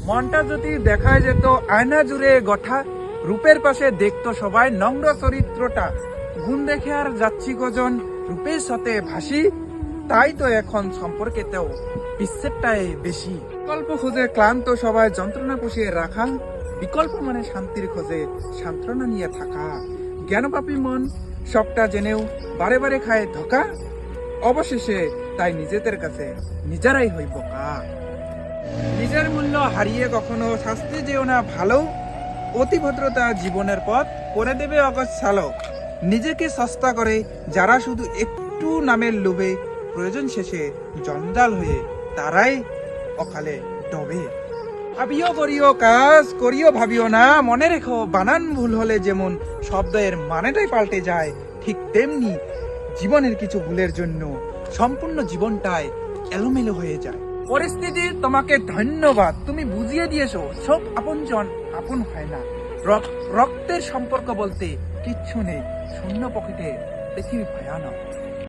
মনটা যদি দেখা যেত আয়না জুড়ে গঠা, রূপের পাশে দেখতো সবাই নম্র চরিত্রটা, গুণ দেখে আর যাচ্ছি কজন, রূপের সাথে ভাসি, তাই তো এখন সম্পর্কেতেও বিচ্ছেদটাই বেশি। বিকল্প খোঁজে ক্লান্ত সবাই যন্ত্রণা পুষিয়ে রাখা, বিকল্প মানে শান্তির খোঁজে সান্ত্বনা নিয়ে থাকা। জ্ঞানপাপী মন সবটা জেনেও বারে বারে খায় ধোকা, অবশেষে তাই নিজেদের কাছে নিজেরাই হই বোকা। নিজের মূল্য হারিয়ে কখনো শাস্তি যেও না ভালো, অতিভদ্রতা জীবনের পথ করে দেবে অগোছালো। নিজেকে সস্তা করে যারা শুধু একটু নামের লোভে, প্রয়োজন শেষে জঞ্জাল হয়ে তারাই অকালে ডবে। ভাবিও করিও কাজ, করিও ভাবিও না, মনে রেখো বানান ভুল হলে যেমন শব্দের মানেটাই পাল্টে যায়, ঠিক তেমনি জীবনের কিছু ভুলের জন্য সম্পূর্ণ জীবনটাই এলোমেলো হয়ে যায়। পরিস্থিতি তোমাকে ধন্যবাদ, তুমি বুঝিয়ে দিয়েছো সব আপনজন আপন হয় না। রক্তের সম্পর্ক বলতে কিচ্ছু নেই, শূন্য পকেটে পৃথিবী ভয়ানক।